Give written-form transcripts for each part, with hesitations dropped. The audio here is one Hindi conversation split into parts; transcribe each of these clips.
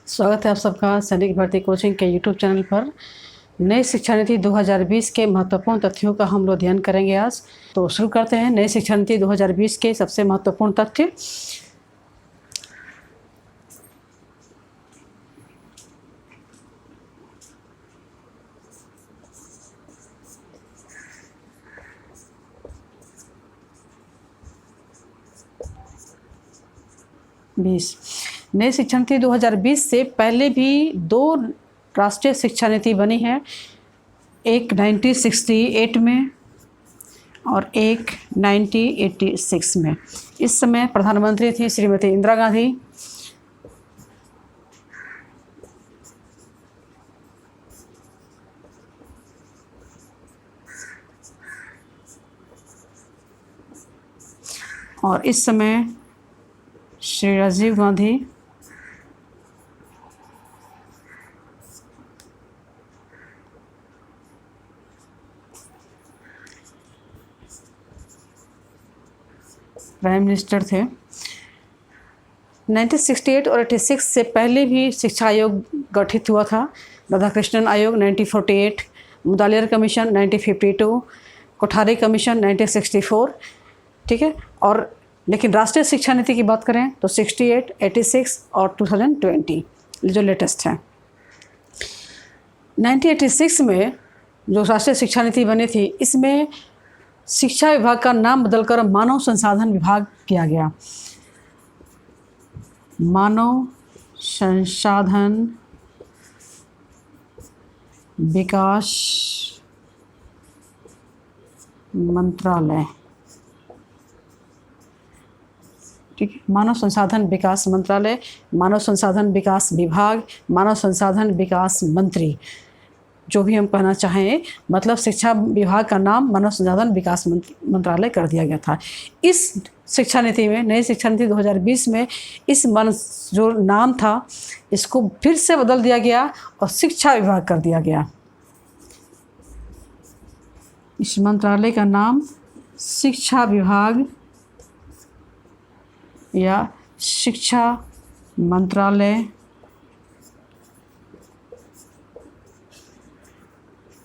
स्वागत है आप सबका सैनिक भर्ती कोचिंग के यूट्यूब चैनल पर। नई शिक्षा नीति 2020 के महत्वपूर्ण तथ्यों का हम लोग अध्ययन करेंगे आज। तो शुरू करते हैं नई शिक्षा नीति 2020 के सबसे महत्वपूर्ण तथ्य। नई शिक्षा नीति 2020 से पहले भी दो राष्ट्रीय शिक्षा नीति बनी है, एक 1968 में और एक 1986 में। इस समय प्रधानमंत्री थी श्रीमती इंदिरा गांधी। और इस समय श्री राजीव गांधी प्राइम मिनिस्टर थे। 1968 और 86 से पहले भी शिक्षा आयोग गठित हुआ था। राधाकृष्णन आयोग 1948, मुदालियर कमीशन 1952, कोठारी कमीशन 1964। ठीक है। और लेकिन राष्ट्रीय शिक्षा नीति की बात करें तो 68, 86 और 2020 जो लेटेस्ट है। 1986 में जो राष्ट्रीय शिक्षा नीति बनी थी, इसमें शिक्षा विभाग का नाम बदलकर मानव संसाधन विभाग किया गया। मानव संसाधन विकास मंत्रालय। ठीक है। मानव संसाधन विकास मंत्रालय, मानव संसाधन विकास विभाग, मानव संसाधन विकास मंत्री, जो भी हम कहना चाहें, मतलब शिक्षा विभाग का नाम मानव संसाधन विकास मंत्रालय कर दिया गया था। इस शिक्षा नीति में, नई शिक्षा नीति 2020 में, इस जो नाम था इसको फिर से बदल दिया गया और शिक्षा विभाग कर दिया गया। इस मंत्रालय का नाम शिक्षा विभाग या शिक्षा मंत्रालय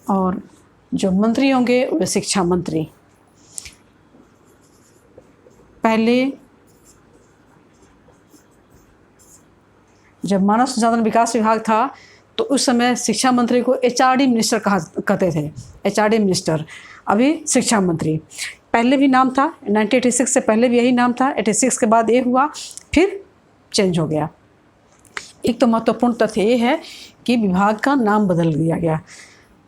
और जो मंत्री होंगे वे शिक्षा मंत्री। पहले जब मानव संसाधन विकास विभाग था तो उस समय शिक्षा मंत्री को एचआरडी मिनिस्टर कहते थे, एचआरडी मिनिस्टर। अभी शिक्षा मंत्री। पहले भी नाम था, 1986 से पहले भी यही नाम था, 86 के बाद ये हुआ, फिर चेंज हो गया। एक तो महत्वपूर्ण तथ्य ये है कि विभाग का नाम बदल दिया गया।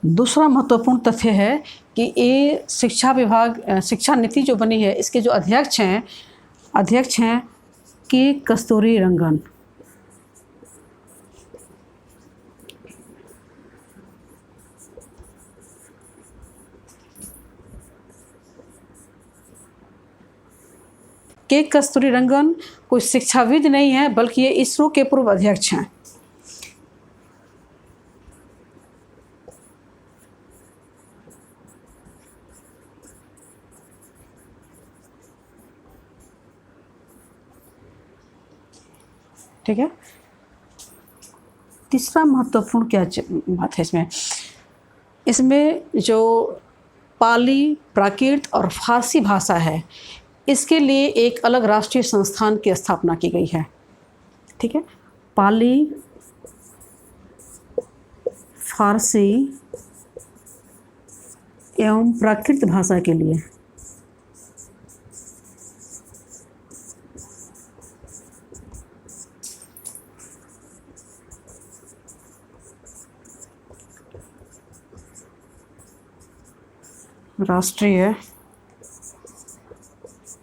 दूसरा महत्वपूर्ण तथ्य है कि ये शिक्षा विभाग, शिक्षा नीति जो बनी है, इसके जो अध्यक्ष हैं के कस्तूरी रंगन। के कस्तूरी रंगन कोई शिक्षाविद नहीं है, बल्कि ये इसरो के पूर्व अध्यक्ष हैं। ठीक है। तीसरा महत्वपूर्ण क्या बात है इसमें जो पाली, प्राकृत और फारसी भाषा है, इसके लिए एक अलग राष्ट्रीय संस्थान की स्थापना की गई है। ठीक है। पाली, फारसी एवं प्राकृत भाषा के लिए राष्ट्रीय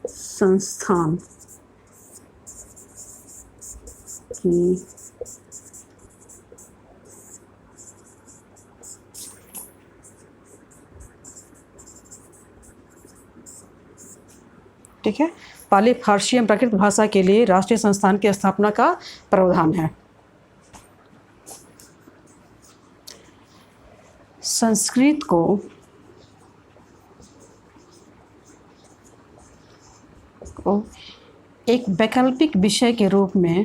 संस्थान की ठीक है। पाली, फारसी एवं प्राकृत भाषा के लिए राष्ट्रीय संस्थान की स्थापना का प्रावधान है। संस्कृत को एक वैकल्पिक विषय के रूप में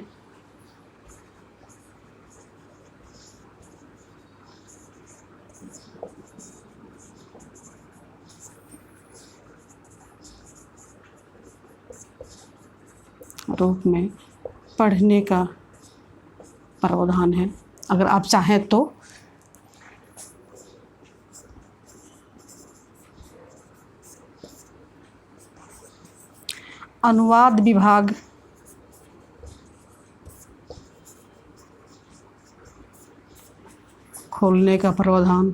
रूप में पढ़ने का प्रावधान है। अगर आप चाहें तो अनुवाद विभाग खोलने का प्रावधान,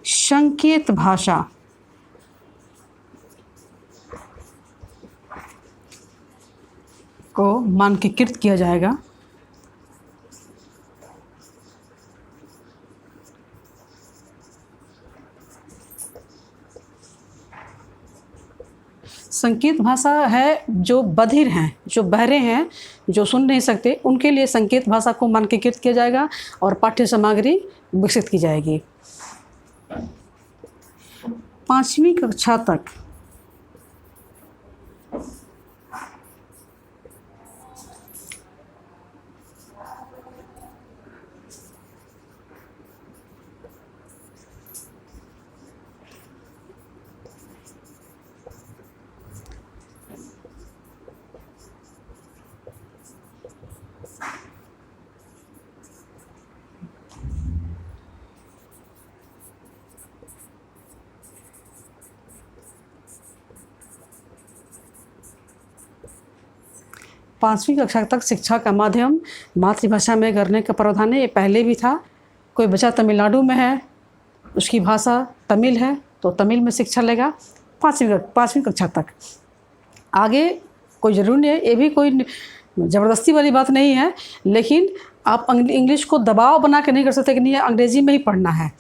संकेत भाषा को मानकीकृत किया जाएगा। संकेत भाषा है जो बधिर हैं, जो बहरे हैं, जो सुन नहीं सकते, उनके लिए संकेत भाषा को मानकीकृत किया जाएगा और पाठ्य सामग्री विकसित की जाएगी। 5वीं कक्षा तक पाँचवीं कक्षा तक शिक्षा का माध्यम मातृभाषा में करने का प्रावधान है। ये पहले भी था। कोई बच्चा तमिलनाडु में है, उसकी भाषा तमिल है, तो तमिल में शिक्षा लेगा 5वीं कक्षा तक। आगे कोई ज़रूरी नहीं है, ये भी कोई ज़बरदस्ती वाली बात नहीं है, लेकिन आप इंग्लिश को दबाव बना के नहीं कर सकते कि नहीं अंग्रेज़ी में ही पढ़ना है।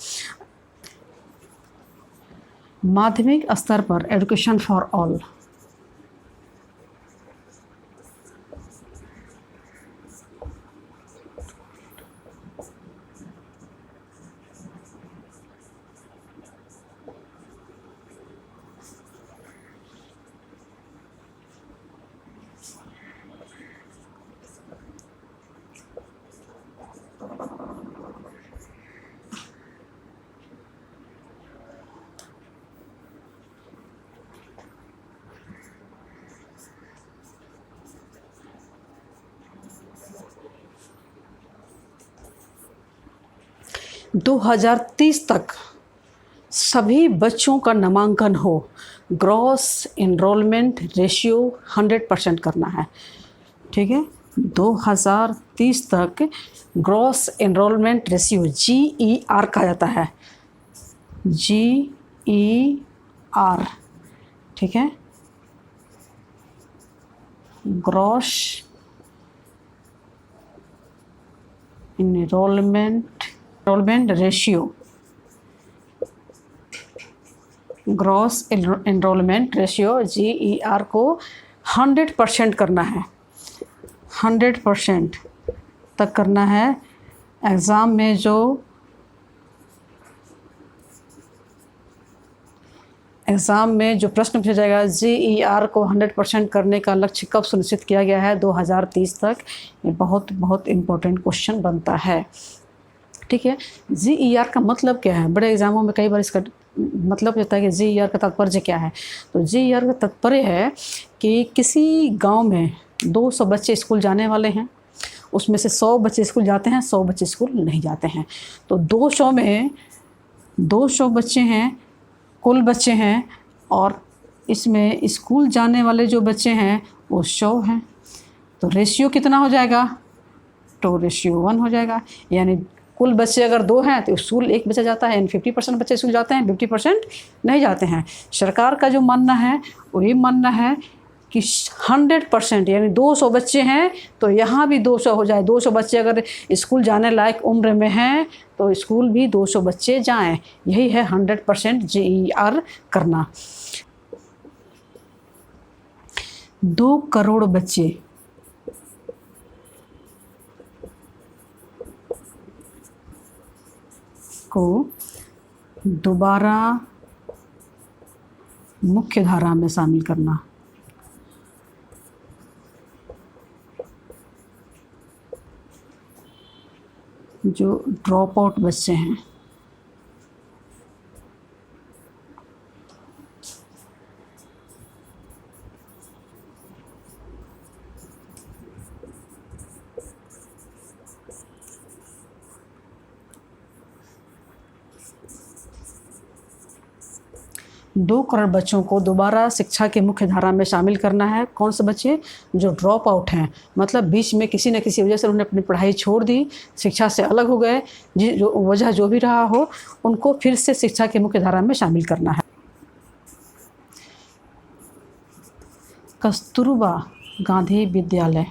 माध्यमिक स्तर पर एजुकेशन फॉर ऑल, दो 2030 तक सभी बच्चों का नामांकन हो। ग्रॉस एनरोलमेंट रेशियो 100% करना है। ठीक है, 2030 तक ग्रॉस एनरोलमेंट रेशियो GER कहा जाता है, GER। ठीक है, gross enrolment ratio, gross enrolment ratio GER को 100% करना है, 100% तक करना है। एग्ज़ाम में जो प्रश्न पूछा जाएगा, GER को 100% करने का लक्ष्य कब सुनिश्चित किया गया है? 2030 तक। ये बहुत बहुत इम्पोर्टेंट क्वेश्चन बनता है। ठीक है, GER का मतलब क्या है? बड़े एग्जामों में कई बार इसका मतलब होता है कि GER का तात्पर्य क्या है। तो GER का तात्पर्य है कि किसी गांव में 200 बच्चे स्कूल जाने वाले हैं, उसमें से 100 बच्चे स्कूल जाते हैं, 100 बच्चे स्कूल नहीं जाते हैं। तो 200 में 200 बच्चे हैं, कुल बच्चे हैं, और इसमें स्कूल जाने वाले जो बच्चे हैं वो 100 हैं। तो रेशियो कितना हो जाएगा? 2:1 हो जाएगा। यानी कुल बच्चे अगर 2 हैं तो स्कूल 1 बच्चा जाता है, यानी 50% बच्चे स्कूल जाते हैं, 50% नहीं जाते हैं। सरकार का जो मानना है वो ये मानना है कि 100%, यानी 200 बच्चे हैं तो यहाँ भी 200 हो जाए। 200 बच्चे अगर स्कूल जाने लायक उम्र में हैं तो स्कूल भी 200 बच्चे जाएं। यही है 100% GER करना। 2 करोड़ बच्चे को दोबारा मुख्य धारा में शामिल करना। जो ड्रॉप आउट बच्चे हैं दो करोड़ बच्चों को दोबारा शिक्षा की मुख्य धारा में शामिल करना है। कौन से बच्चे? जो ड्रॉप आउट हैं, मतलब बीच में किसी न किसी वजह से उन्होंने अपनी पढ़ाई छोड़ दी, शिक्षा से अलग हो गए, जो वजह जो भी रहा हो, उनको फिर से शिक्षा की मुख्य धारा में शामिल करना है। कस्तूरबा गांधी विद्यालय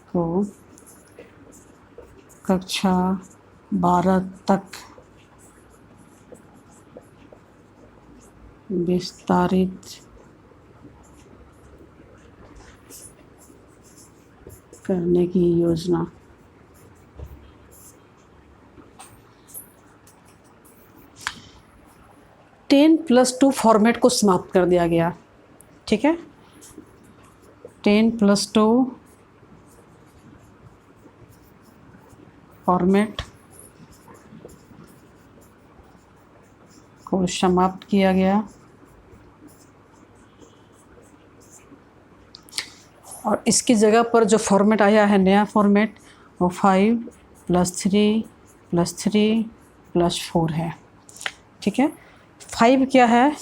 को कक्षा 12 तक विस्तारित करने की योजना। टेन प्लस टू फॉर्मेट को समाप्त कर दिया गया। ठीक है, 10+2 फॉर्मेट को समाप्त किया गया और इसकी जगह पर जो फॉर्मेट आया है, नया फॉर्मेट, वो 5+3+3+4 है। ठीक है, 5 क्या है?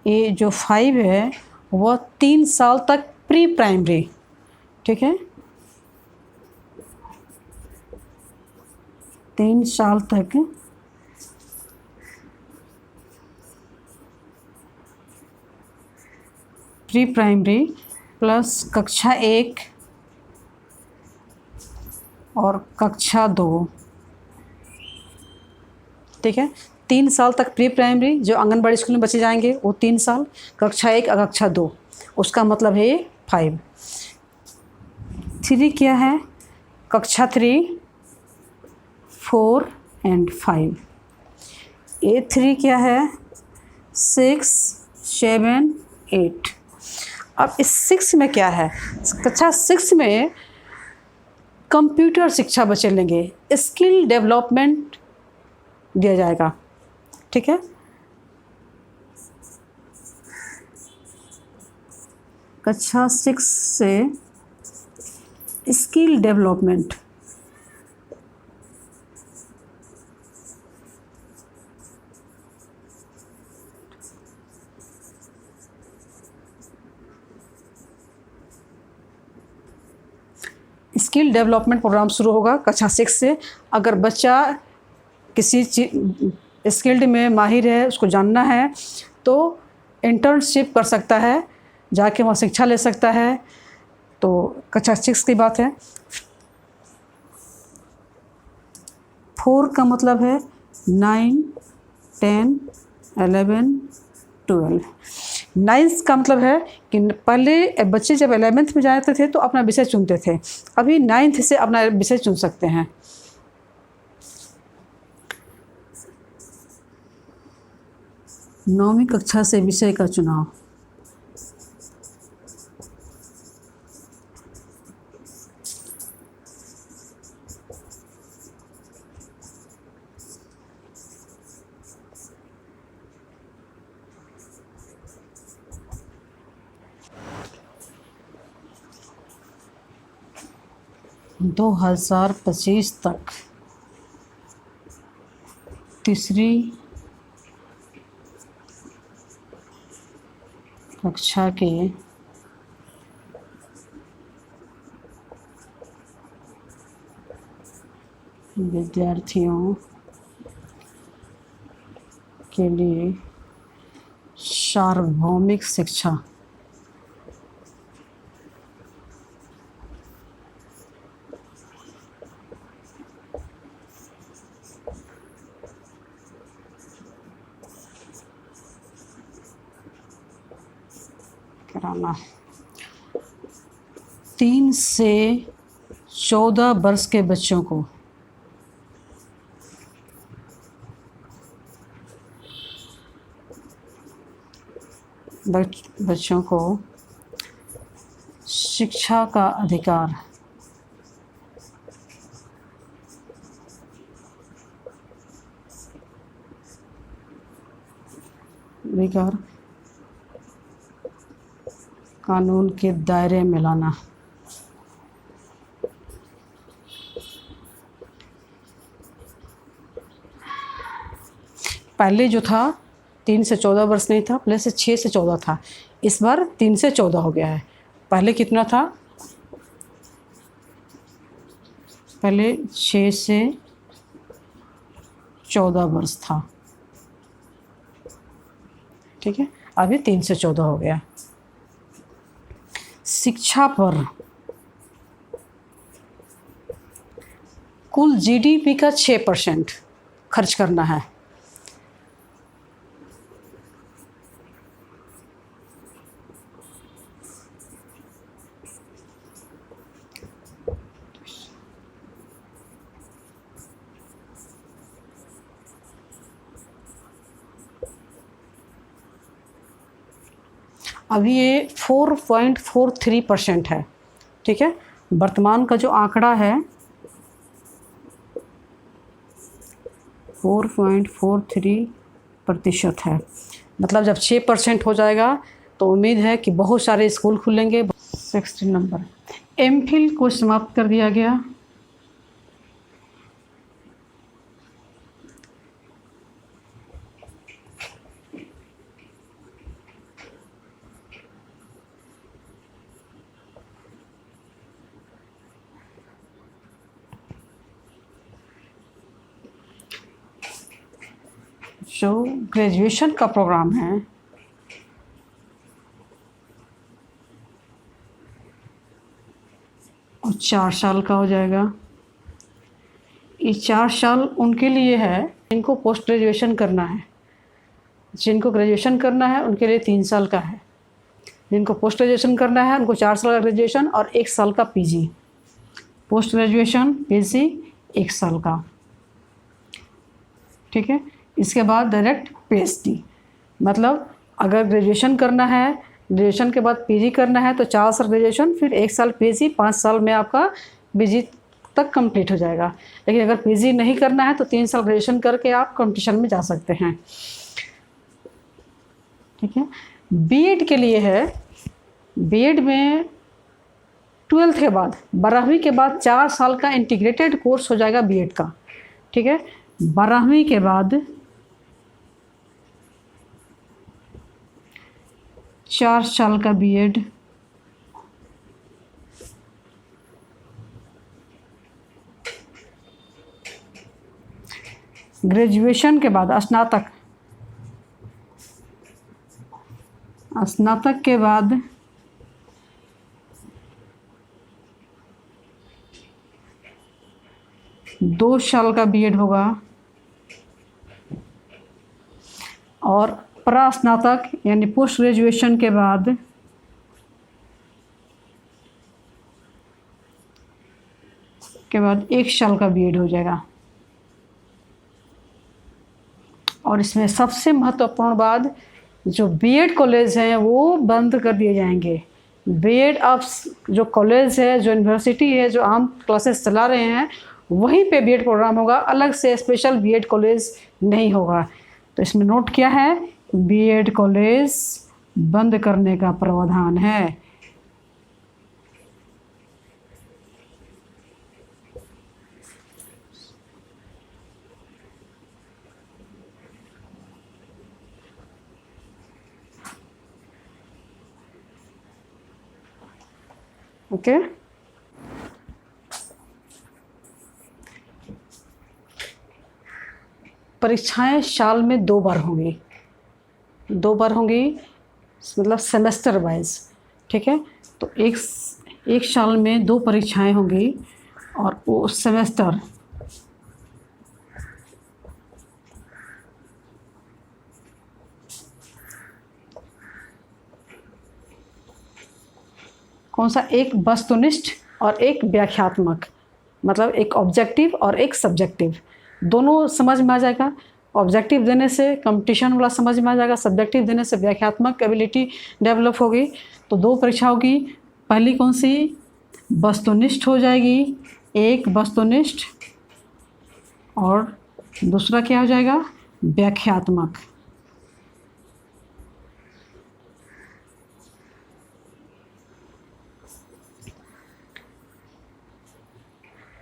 ये जो 5 है वह 3 साल तक प्री प्राइमरी, ठीक है, 3 साल तक प्री प्राइमरी प्लस कक्षा 1 और कक्षा 2। ठीक है, 3 साल तक प्री प्राइमरी, जो आंगनबाड़ी स्कूल में बच्चे जाएंगे वो 3 साल, कक्षा 1 और कक्षा 2, उसका मतलब है 5। 3 क्या है? कक्षा 3, 4 एंड 5। ये 3 क्या है? 6, 7, 8। अब इस 6 में क्या है? कक्षा 6 में कंप्यूटर शिक्षा बच्चे लेंगे, स्किल डेवलपमेंट दिया जाएगा। ठीक है, कक्षा 6 से skill development, skill development programme शुरू होगा कक्षा 6 से। अगर बच्चा किसी स्किल्ड में माहिर है, उसको जानना है, तो इंटर्नशिप कर सकता है, जाके वहाँ शिक्षा ले सकता है। तो कक्षा 6 की बात है। 4 का मतलब है 9, 10, 11, 12। 9th का मतलब है कि पहले बच्चे जब 11th में जाते थे तो अपना विषय चुनते थे, अभी 9th से अपना विषय चुन सकते हैं। नौवीं कक्षा से विषय का चुनाव। दो 2025 तक तीसरी कक्षा के विद्यार्थियों के लिए सार्वभौमिक शिक्षा कराना। 3 से 14 वर्ष के बच्चों को बच्चों को शिक्षा का अधिकार कानून के दायरे में लाना। पहले जो था 3 से 14 वर्ष नहीं था, पहले से 6 से 14 था, इस बार 3 से 14 हो गया है। पहले कितना था? पहले 6 से 14 वर्ष था, ठीक है, अभी 3 से 14 हो गया। शिक्षा पर कुल जीडीपी का 6% खर्च करना है। अभी ये 4.43% है, ठीक है। वर्तमान का जो आंकड़ा है 4.43% है। मतलब जब 6% हो जाएगा तो उम्मीद है कि बहुत सारे स्कूल खुलेंगे। 16 नंबर, एमफिल को समाप्त कर दिया गया। जो ग्रेजुएशन का प्रोग्राम है वो 4 साल का हो जाएगा। ये 4 साल उनके लिए है जिनको पोस्ट ग्रेजुएशन करना है। जिनको ग्रेजुएशन करना है उनके लिए 3 साल का है। जिनको पोस्ट ग्रेजुएशन करना है उनको 4 साल का ग्रेजुएशन और 1 साल का पीजी। पोस्ट ग्रेजुएशन पीजी 1 साल का, ठीक है। इसके बाद डायरेक्ट पीएचडी। मतलब अगर ग्रेजुएशन करना है, ग्रेजुएशन के बाद पीजी करना है तो 4 साल ग्रेजुएशन, फिर 1 साल पीजी, 5 साल में आपका पीजी तक कंप्लीट हो जाएगा। लेकिन अगर पीजी नहीं करना है तो 3 साल ग्रेजुएशन करके आप कंपटीशन में जा सकते हैं, ठीक है। बीएड के लिए है, बीएड में 12th के बाद 12वीं के बाद 4 साल का इंटीग्रेटेड कोर्स हो जाएगा बीएड का, ठीक है। 12वीं के बाद 4 साल का बीएड, ग्रेजुएशन के बाद स्नातक, स्नातक के बाद 2 साल का बीएड होगा और प्रास्नातक यानी पोस्ट ग्रेजुएशन के बाद के बाद 1 साल का बीएड हो जाएगा। और इसमें सबसे महत्वपूर्ण बात, जो बीएड कॉलेज हैं वो बंद कर दिए जाएंगे। बीएड अब जो कॉलेज है, जो यूनिवर्सिटी है, जो आम क्लासेस चला रहे हैं वहीं पे बीएड प्रोग्राम होगा, अलग से स्पेशल बीएड कॉलेज नहीं होगा। तो इसमें नोट किया है, बीएड कॉलेज बंद करने का प्रावधान है। ओके, परीक्षाएं साल में 2 बार होंगी, 2 बार होंगी, मतलब सेमेस्टर वाइज, ठीक है। तो एक साल में 2 परीक्षाएं होंगी और वो सेमेस्टर कौन सा, एक वस्तुनिष्ठ और एक व्याख्यात्मक, मतलब एक ऑब्जेक्टिव और एक सब्जेक्टिव, दोनों समझ में आ जाएगा। ऑब्जेक्टिव देने से कंपटीशन वाला समझ में आ जाएगा, सब्जेक्टिव देने से व्याख्यात्मक एबिलिटी डेवलप होगी। तो 2 परीक्षा होगी, पहली कौन सी, वस्तुनिष्ठ हो जाएगी, एक वस्तुनिष्ठ, और दूसरा क्या हो जाएगा, व्याख्यात्मक।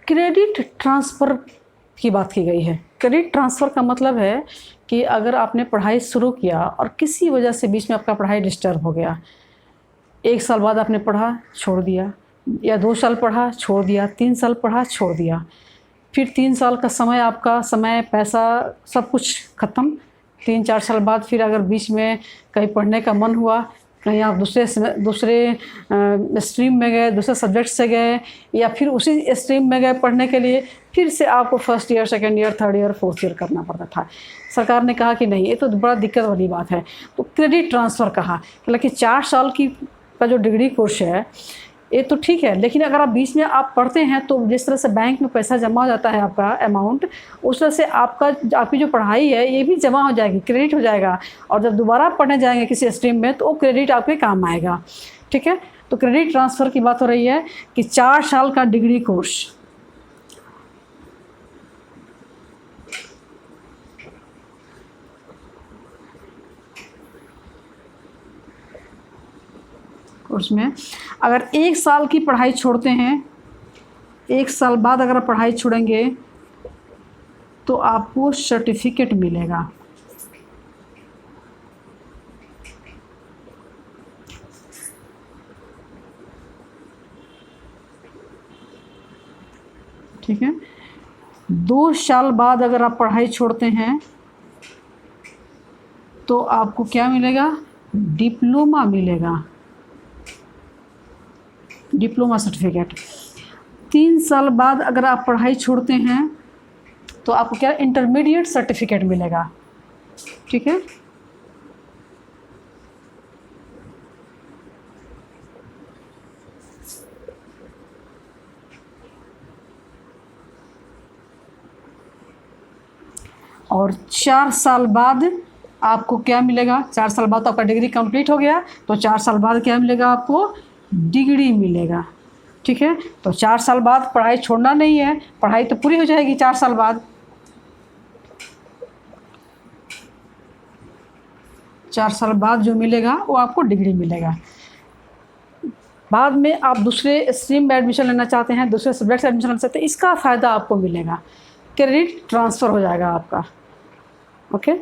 क्रेडिट ट्रांसफ़र की बात की गई है। क्रेडिट ट्रांसफ़र का मतलब है कि अगर आपने पढ़ाई शुरू किया और किसी वजह से बीच में आपका पढ़ाई डिस्टर्ब हो गया, 1 साल बाद आपने पढ़ा छोड़ दिया, या 2 साल पढ़ा छोड़ दिया, 3 साल पढ़ा छोड़ दिया, फिर 3 साल का समय, आपका समय, पैसा, सब कुछ ख़त्म। 3-4 साल बाद फिर अगर बीच में कहीं पढ़ने का मन हुआ, कहीं आप दूसरे स्ट्रीम में गए, दूसरे सब्जेक्ट से गए, या फिर उसी स्ट्रीम में गए पढ़ने के लिए, फिर से आपको first year, second year, third year, fourth year करना पड़ता था। सरकार ने कहा कि नहीं, ये तो बड़ा दिक्कत वाली बात है। तो क्रेडिट ट्रांसफ़र कहा, हालांकि 4 साल का जो डिग्री कोर्स है ये तो ठीक है, लेकिन अगर आप बीच में आप पढ़ते हैं तो जिस तरह से बैंक में पैसा जमा हो जाता है आपका अमाउंट, उस तरह से आपकी जो पढ़ाई है ये भी जमा हो जाएगी, क्रेडिट हो जाएगा, और जब दोबारा पढ़ने जाएंगे किसी स्ट्रीम में तो वो क्रेडिट आपके काम आएगा। ठीक है, तो क्रेडिट ट्रांसफ़र की बात हो रही है कि 4 साल का डिग्री कोर्स, उसमें अगर 1 साल की पढ़ाई छोड़ते हैं, 1 साल बाद अगर आप पढ़ाई छोड़ेंगे तो आपको सर्टिफिकेट मिलेगा। ठीक है, 2 साल बाद अगर आप पढ़ाई छोड़ते हैं तो आपको क्या मिलेगा, डिप्लोमा मिलेगा, डिप्लोमा सर्टिफिकेट। 3 साल बाद अगर आप पढ़ाई छोड़ते हैं तो आपको क्या, इंटरमीडिएट सर्टिफिकेट मिलेगा। ठीक है, और 4 साल बाद आपको क्या मिलेगा, 4 साल बाद तो आपका डिग्री कंप्लीट हो गया, तो 4 साल बाद क्या मिलेगा, आपको डिग्री मिलेगा। ठीक है, तो 4 साल बाद पढ़ाई छोड़ना नहीं है, पढ़ाई तो पूरी हो जाएगी 4 साल बाद। 4 साल बाद जो मिलेगा वो आपको डिग्री मिलेगा। बाद में आप दूसरे स्ट्रीम में एडमिशन लेना चाहते हैं, दूसरे सब्जेक्ट से एडमिशन लेना चाहते हैं, इसका फ़ायदा आपको मिलेगा, क्रेडिट ट्रांसफ़र हो जाएगा आपका। ओके,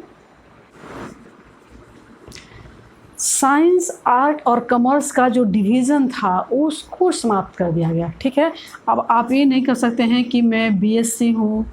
साइंस, आर्ट और कॉमर्स का जो डिवीज़न था उसको समाप्त कर दिया गया। ठीक है, अब आप ये नहीं कर सकते हैं कि मैं बीएससी हूँ,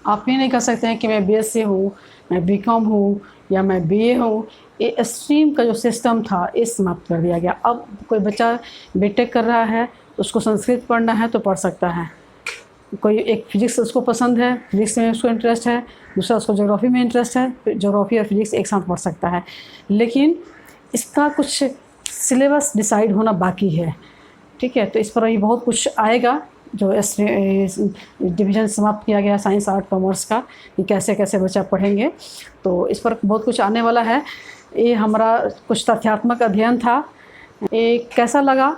आप ये नहीं कर सकते हैं कि मैं बीएससी हूँ, मैं बीकॉम हूँ, या मैं बीए हूँ। ये स्ट्रीम का जो सिस्टम था ये समाप्त कर दिया गया। अब कोई बच्चा बीटेक कर रहा है, उसको संस्कृत पढ़ना है तो पढ़ सकता है, कोई एक फिजिक्स उसको पसंद है, फिजिक्स में उसको इंटरेस्ट है, दूसरा उसको ज्योग्राफी में इंटरेस्ट है, ज्योग्राफी और फिजिक्स एक साथ पढ़ सकता है, लेकिन इसका कुछ सिलेबस डिसाइड होना बाकी है। ठीक है, तो इस पर अभी बहुत कुछ आएगा, जो डिवीज़न समाप्त किया गया साइंस, आर्ट, कॉमर्स का, कि कैसे कैसे बच्चा पढ़ेंगे, तो इस पर बहुत कुछ आने वाला है। ये हमारा कुछ तथ्यात्मक अध्ययन था। ये कैसा लगा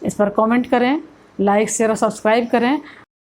इस पर कमेंट करें, लाइक, शेयर और सब्सक्राइब करें।